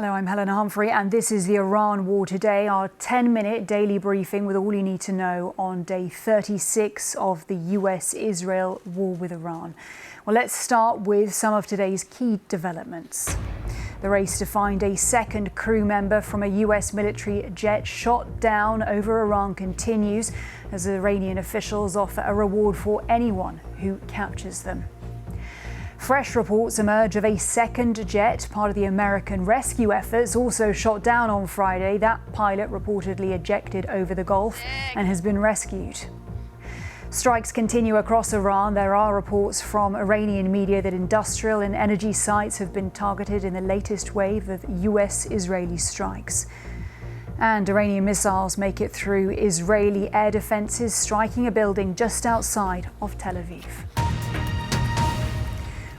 Hello, I'm Helena Humphrey, and this is the Iran War Today, our 10-minute daily briefing with all you need to know on day 36 of the US-Israel war with Iran. Well, let's start with some of today's key developments. The race to find a second crew member from a US military jet shot down over Iran continues as Iranian officials offer a reward for anyone who captures them. Fresh reports emerge of a second jet, part of the American rescue efforts, also shot down on Friday. That pilot reportedly ejected over the Gulf and has been rescued. Strikes continue across Iran. There are reports from Iranian media that industrial and energy sites have been targeted in the latest wave of US-Israeli strikes. And Iranian missiles make it through Israeli air defenses, striking a building just outside of Tel Aviv.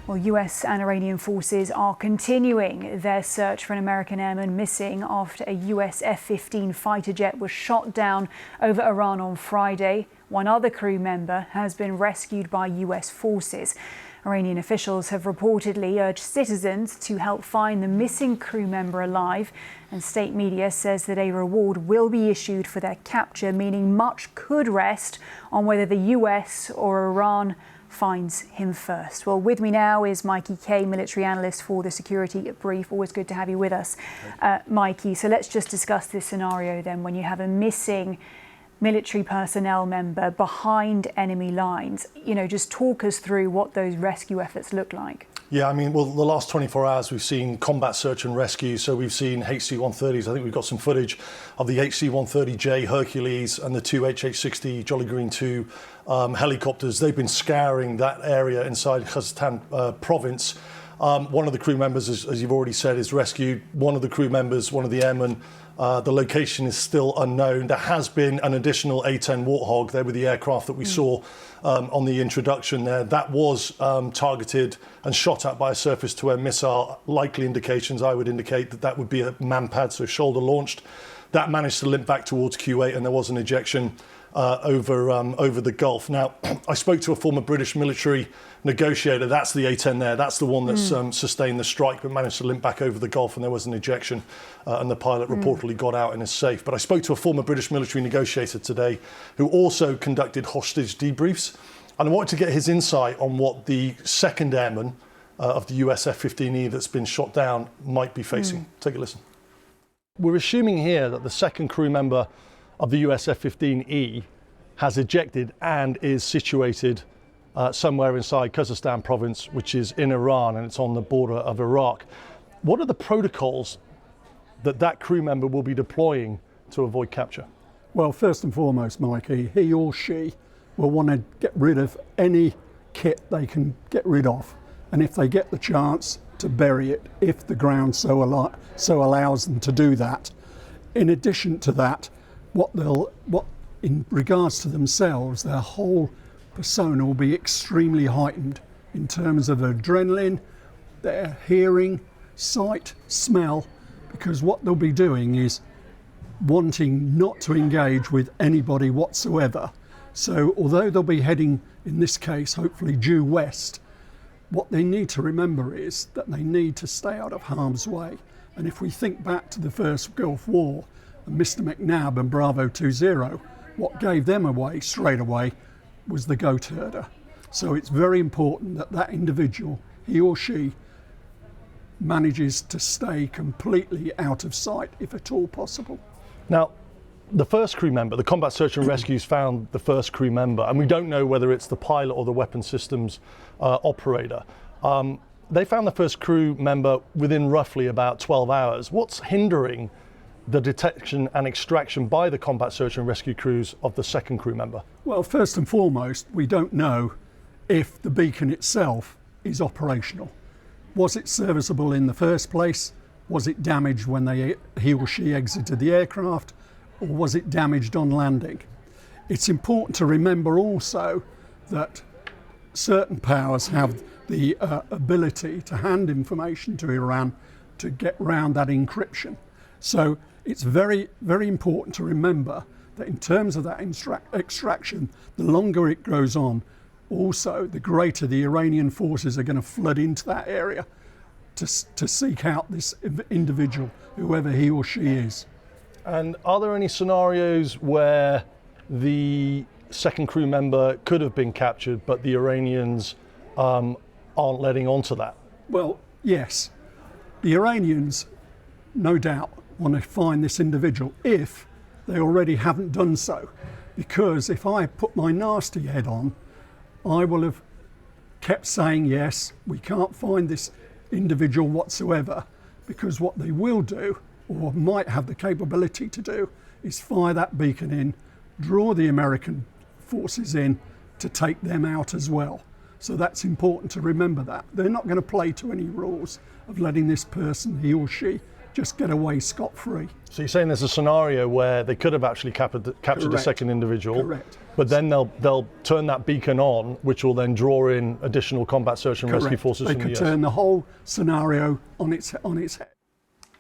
Well, US and Iranian forces are continuing their search for an American airman missing after a US F-15 fighter jet was shot down over Iran on Friday. One other crew member has been rescued by US forces. Iranian officials have reportedly urged citizens to help find the missing crew member alive, and state media says that a reward will be issued for their capture, meaning much could rest on whether the US or Iran finds him first. Well, with me now is Mikey Kay, military analyst for the Security Brief. Always good to have you with us, Mikey. So let's just discuss this scenario then, when you have a missing military personnel member behind enemy lines. You know, just talk us through what those rescue efforts look like. Yeah, I mean, well, the last 24 hours we've seen combat search and rescue. So we've seen HC-130s. I think we've got some footage of the HC-130J Hercules and the two HH-60 Jolly Green 2 helicopters. They've been scouring that area inside Khuzestan province. One of the crew members, as you've already said, is rescued. One of the crew members, one of the airmen, the location is still unknown. There has been an additional A-10 Warthog there with the aircraft that we saw on the introduction there. That was targeted and shot at by a surface-to-air missile. Likely indications, I would indicate that would be a man-pad, so shoulder launched. That managed to limp back towards Kuwait, and there was an ejection over the Gulf. Now, I spoke to a former British military negotiator. That's the A-10 there. That's the one that's sustained the strike but managed to limp back over the Gulf, and there was an ejection, and the pilot reportedly got out and is safe. But I spoke to a former British military negotiator today who also conducted hostage debriefs, and I wanted to get his insight on what the second airman of the US F-15E that's been shot down might be facing. Take a listen. We're assuming here that the second crew member of the US F-15E has ejected and is situated somewhere inside Khuzestan province, which is in Iran, and it's on the border of Iraq. What are the protocols that crew member will be deploying to avoid capture? Well, first and foremost, Mikey, he or she will want to get rid of any kit they can get rid of, and if they get the chance, to bury it if the ground so allows them to do that. In addition to that, what in regards to themselves, their whole persona will be extremely heightened in terms of adrenaline, their hearing, sight, smell, because what they'll be doing is wanting not to engage with anybody whatsoever. So although they'll be heading, in this case, hopefully due west, what they need to remember is that they need to stay out of harm's way. And if we think back to the first Gulf War, and Mr. McNabb and Bravo 20, what gave them away straight away was the goat herder. So it's very important that that individual, he or she, manages to stay completely out of sight, if at all possible. Now, the first crew member, the combat search and rescues found the first crew member, and we don't know whether it's the pilot or the weapon systems operator. They found the first crew member within roughly about 12 hours. What's hindering the detection and extraction by the combat search and rescue crews of the second crew member? Well, first and foremost, we don't know if the beacon itself is operational. Was it serviceable in the first place? Was it damaged when he or she exited the aircraft? Or was it damaged on landing? It's important to remember also that certain powers have the ability to hand information to Iran to get round that encryption. So it's very, very important to remember that in terms of that extraction, the longer it goes on, also the greater the Iranian forces are going to flood into that area to seek out this individual, whoever he or she is. And are there any scenarios where the second crew member could have been captured, but the Iranians aren't letting on to that? Well, yes. The Iranians, no doubt, want to find this individual if they already haven't done so. Because if I put my nasty head on, I will have kept saying, yes, we can't find this individual whatsoever, because what they will do, or might have the capability to do, is fire that beacon in, draw the American forces in to take them out as well. So that's important to remember that. They're not going to play to any rules of letting this person, he or she, just get away scot-free. So you're saying there's a scenario where they could have actually captured a second individual, Correct. But then they'll turn that beacon on, which will then draw in additional combat search and rescue forces They from could the US. turn the whole scenario on its head.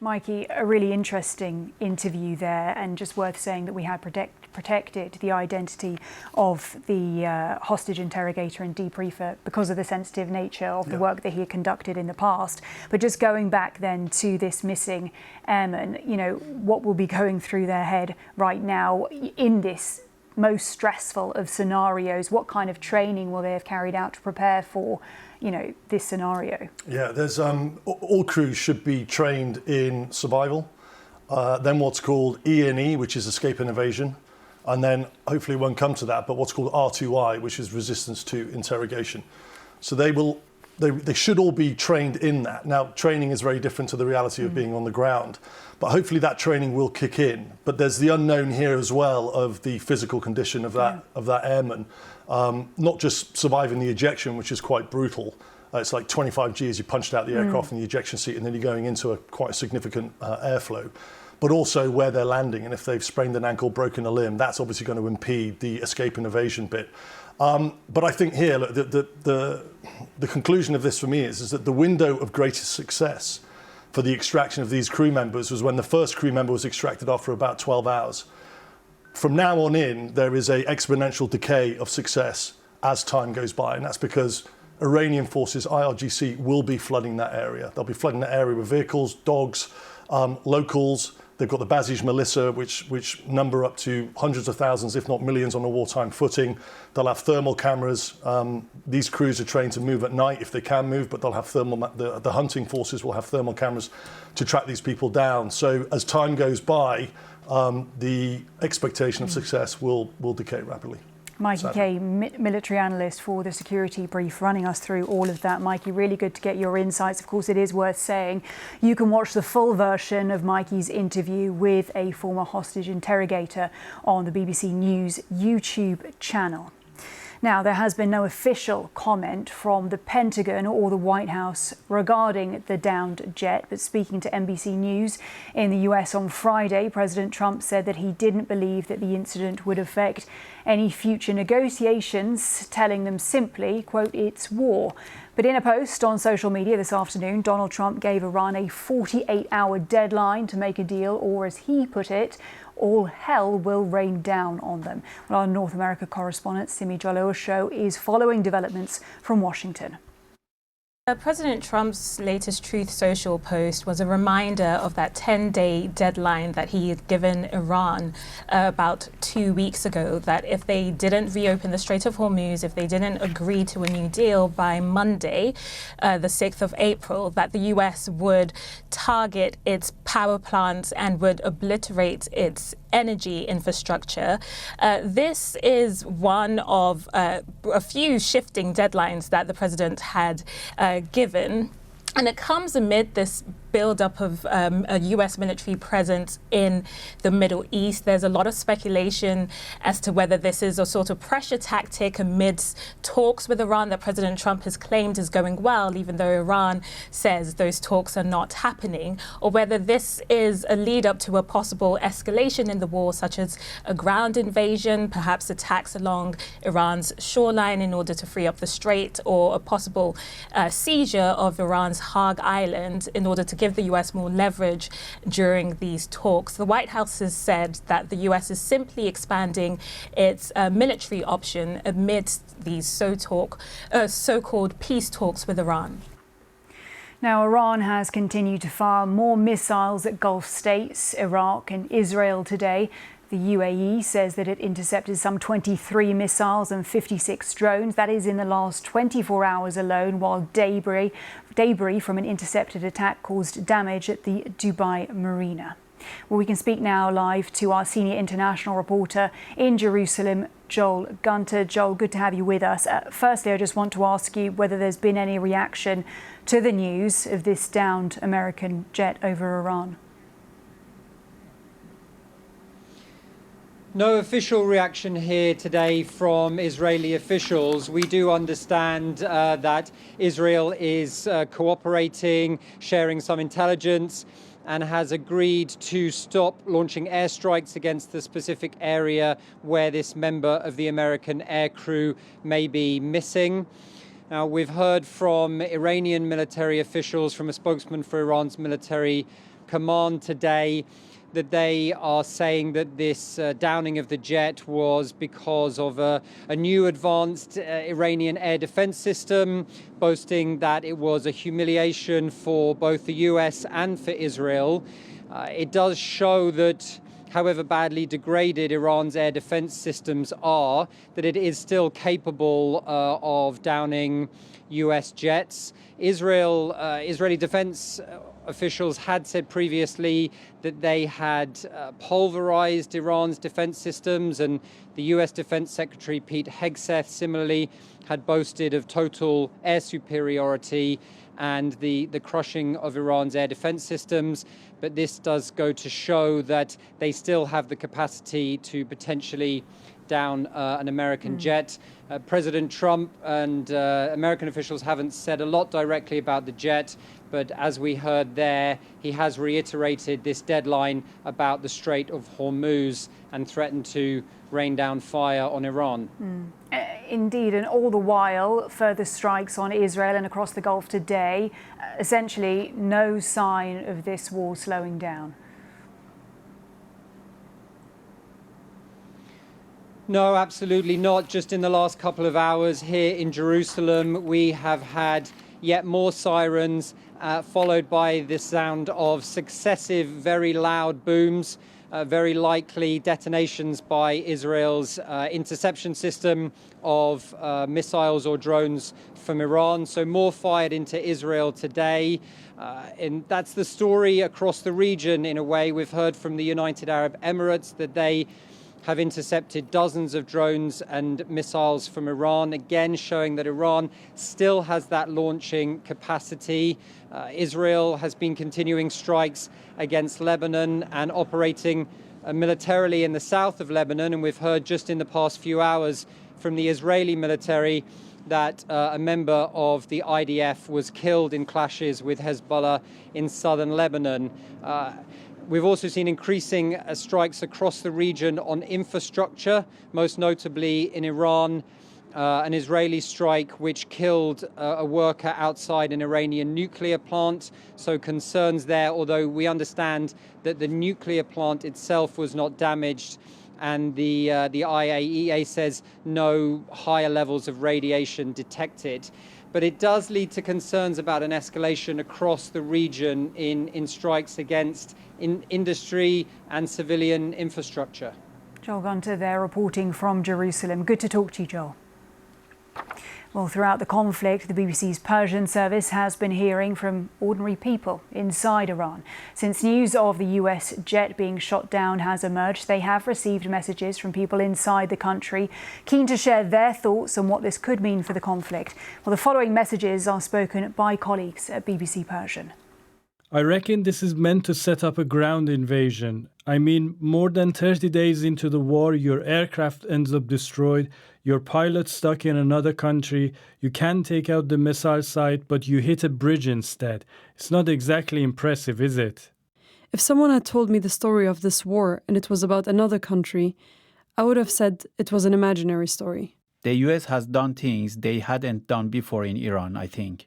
Mikey, a really interesting interview there, and just worth saying that we had protected the identity of the hostage interrogator and debriefer because of the sensitive nature of the work that he had conducted in the past. But just going back then to this missing airman, you know, what will be going through their head right now in this most stressful of scenarios? What kind of training will they have carried out to prepare for, you know, this scenario? Yeah, there's all crews should be trained in survival, then what's called E&E, which is escape and evasion, and then hopefully it won't come to that, but what's called R2I, which is resistance to interrogation. So they should all be trained in that. Now, training is very different to the reality of being on the ground, but hopefully that training will kick in. But there's the unknown here as well of the physical condition of that airman. Not just surviving the ejection, which is quite brutal. It's like 25 G as you punched out the aircraft in the ejection seat, and then you're going into quite a significant airflow. But also where they're landing, and if they've sprained an ankle, broken a limb, that's obviously going to impede the escape and evasion bit. But I think here, look, the conclusion of this for me is that the window of greatest success for the extraction of these crew members was when the first crew member was extracted after about 12 hours. From now on in, there is an exponential decay of success as time goes by, and that's because Iranian forces, IRGC, will be flooding that area. They'll be flooding that area with vehicles, dogs, locals. They've got the Basij militia, which number up to hundreds of thousands, if not millions, on a wartime footing. They'll have thermal cameras. These crews are trained to move at night if they can move, but they'll have the hunting forces will have thermal cameras to track these people down. So as time goes by, the expectation of success will decay rapidly. Mikey Kay, military analyst for the Security Brief, running us through all of that. Mikey, really good to get your insights. Of course, it is worth saying you can watch the full version of Mikey's interview with a former hostage interrogator on the BBC News YouTube channel. Now, there has been no official comment from the Pentagon or the White House regarding the downed jet, but speaking to NBC News in the US on Friday, President Trump said that he didn't believe that the incident would affect any future negotiations, telling them simply, quote, "It's war." But in a post on social media this afternoon, Donald Trump gave Iran a 48-hour deadline to make a deal, or as he put it, all hell will rain down on them. Well, our North America correspondent, Simi Jalosho, is following developments from Washington. President Trump's latest Truth Social post was a reminder of that 10-day deadline that he had given Iran about 2 weeks ago, that if they didn't reopen the Strait of Hormuz, if they didn't agree to a new deal by Monday, the 6th of April, that the US would target its power plants and would obliterate its energy infrastructure. This is one of a few shifting deadlines that the president had given. And it comes amid this build-up of a US military presence in the Middle East. There's a lot of speculation as to whether this is a sort of pressure tactic amidst talks with Iran that President Trump has claimed is going well, even though Iran says those talks are not happening, or whether this is a lead-up to a possible escalation in the war, such as a ground invasion, perhaps attacks along Iran's shoreline in order to free up the strait, or a possible seizure of Iran's Hague Island in order to give the US more leverage during these talks. The White House has said that the US is simply expanding its military option amidst these so-called peace talks with Iran. Now, Iran has continued to fire more missiles at Gulf states, Iraq and Israel today. The UAE says that it intercepted some 23 missiles and 56 drones. That is in the last 24 hours alone, while debris from an intercepted attack caused damage at the Dubai marina. Well, we can speak now live to our senior international reporter in Jerusalem, Joel Gunter. Joel, good to have you with us. Firstly, I just want to ask you whether there's been any reaction to the news of this downed American jet over Iran. No official reaction here today from Israeli officials. We do understand that Israel is cooperating, sharing some intelligence, and has agreed to stop launching airstrikes against the specific area where this member of the American aircrew may be missing. Now, we've heard from Iranian military officials, from a spokesman for Iran's military command today, that they are saying that this downing of the jet was because of a new advanced Iranian air defense system, boasting that it was a humiliation for both the US and for Israel. It does show that, however badly degraded Iran's air defense systems are, that it is still capable of downing US jets. Israeli defense officials had said previously that they had pulverized Iran's defense systems, and the US Defense Secretary Pete Hegseth similarly had boasted of total air superiority and the crushing of Iran's air defense systems. But this does go to show that they still have the capacity to potentially down an American jet. President Trump and American officials haven't said a lot directly about the jet, but as we heard there, he has reiterated this deadline about the Strait of Hormuz and threatened to rain down fire on Iran. Indeed, and all the while, further strikes on Israel and across the Gulf today, essentially no sign of this war slowing down. No, absolutely not. Just in the last couple of hours here in Jerusalem, we have had yet more sirens, followed by the sound of successive, very loud booms, very likely detonations by Israel's interception system of missiles or drones from Iran. So more fired into Israel today. And that's the story across the region in a way. We've heard from the United Arab Emirates that they have intercepted dozens of drones and missiles from Iran, again showing that Iran still has that launching capacity. Israel has been continuing strikes against Lebanon and operating militarily in the south of Lebanon, and we've heard just in the past few hours from the Israeli military that a member of the IDF was killed in clashes with Hezbollah in southern Lebanon. We've also seen increasing strikes across the region on infrastructure, most notably in Iran, an Israeli strike which killed a worker outside an Iranian nuclear plant. So concerns there, although we understand that the nuclear plant itself was not damaged, and the IAEA says no higher levels of radiation detected. But it does lead to concerns about an escalation across the region in strikes against industry and civilian infrastructure. Joel Gunter there reporting from Jerusalem. Good to talk to you, Joel. Well, throughout the conflict, the BBC's Persian service has been hearing from ordinary people inside Iran. Since news of the US jet being shot down has emerged, they have received messages from people inside the country keen to share their thoughts on what this could mean for the conflict. Well, the following messages are spoken by colleagues at BBC Persian. I reckon this is meant to set up a ground invasion. I mean, more than 30 days into the war, your aircraft ends up destroyed, your pilot stuck in another country, you can take out the missile site, but you hit a bridge instead. It's not exactly impressive, is it? If someone had told me the story of this war and it was about another country, I would have said it was an imaginary story. The US has done things they hadn't done before in Iran, I think.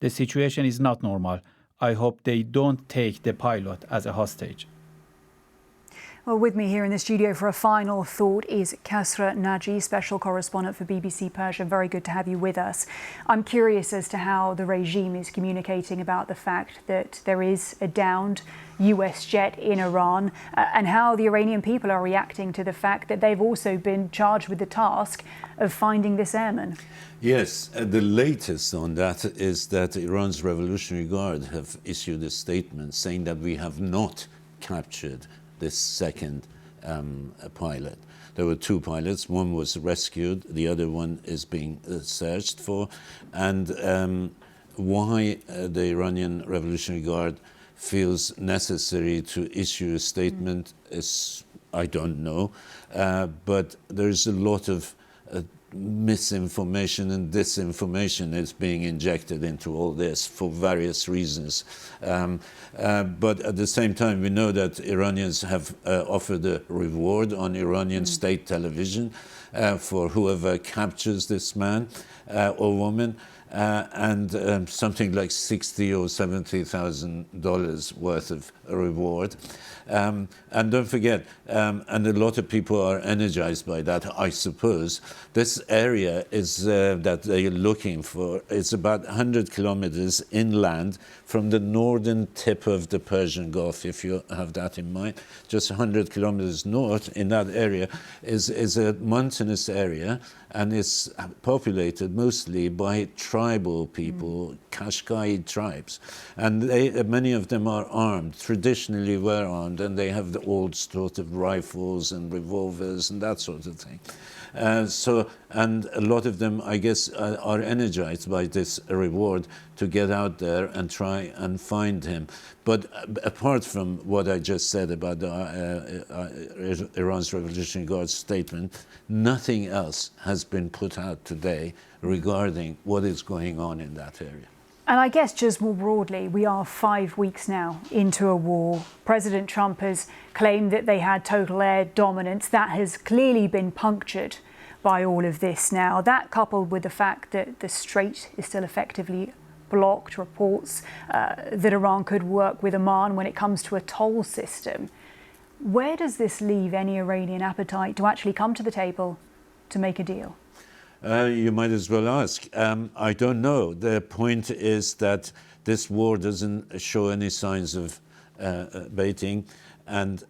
The situation is not normal. I hope they don't take the pilot as a hostage. Well, with me here in the studio for a final thought is Kasra Naji, special correspondent for BBC Persia. Very good to have you with us. I'm curious as to how the regime is communicating about the fact that there is a downed US jet in Iran and how the Iranian people are reacting to the fact that they've also been charged with the task of finding this airman. Yes, the latest on that is that Iran's Revolutionary Guard have issued a statement saying that we have not captured this second pilot. There were two pilots. One was rescued. The other one is being searched for. And why the Iranian Revolutionary Guard feels necessary to issue a statement is, I don't know. But there's a lot of misinformation and disinformation is being injected into all this for various reasons. But at the same time, we know that Iranians have offered a reward on Iranian state television for whoever captures this man or woman. And something like $60,000 or $70,000 worth of reward. And don't forget, and a lot of people are energized by that, I suppose. This area is that they're looking for, it's about 100 kilometers inland from the northern tip of the Persian Gulf, if you have that in mind. Just 100 kilometers north in that area is a mountainous area, and it's populated mostly by tribal people, Qashqai tribes. And many of them are armed, traditionally were armed, and they have the old sort of rifles and revolvers and that sort of thing. And a lot of them, I guess, are energized by this reward to get out there and try and find him. But apart from what I just said about Iran's Revolutionary Guard statement, nothing else has been put out today regarding what is going on in that area. And I guess just more broadly, we are 5 weeks now into a war. President Trump has claimed that they had total air dominance. That has clearly been punctured by all of this now. That coupled with the fact that the Strait is still effectively blocked, reports that Iran could work with Oman when it comes to a toll system. Where does this leave any Iranian appetite to actually come to the table to make a deal? You might as well ask. I don't know. The point is that this war doesn't show any signs of abating, and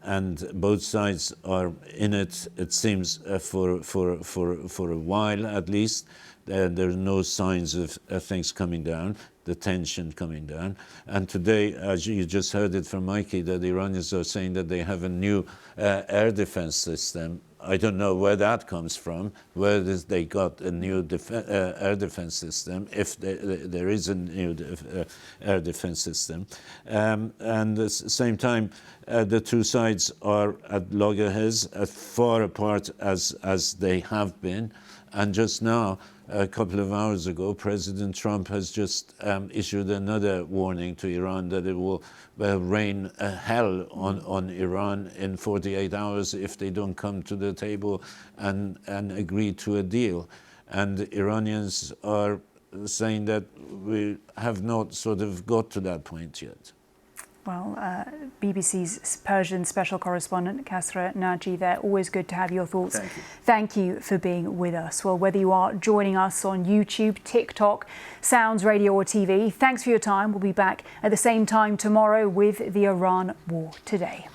both sides are in it. It seems for a while at least. There are no signs of things coming down, the tension coming down. And today, as you just heard it from Mikey, that the Iranians are saying that they have a new air defense system. I don't know where that comes from, where they got a new air defense system, if there is a new air defense system. And at the same time, the two sides are at loggerheads, as far apart as they have been. And just now, a couple of hours ago, President Trump has just issued another warning to Iran that it will rain hell on Iran in 48 hours if they don't come to the table and agree to a deal. And the Iranians are saying that we have not sort of got to that point yet. Well, BBC's Persian special correspondent, Kasra Naji there. Always good to have your thoughts. Thank you. Thank you for being with us. Well, whether you are joining us on YouTube, TikTok, Sounds Radio or TV, thanks for your time. We'll be back at the same time tomorrow with the Iran War Today.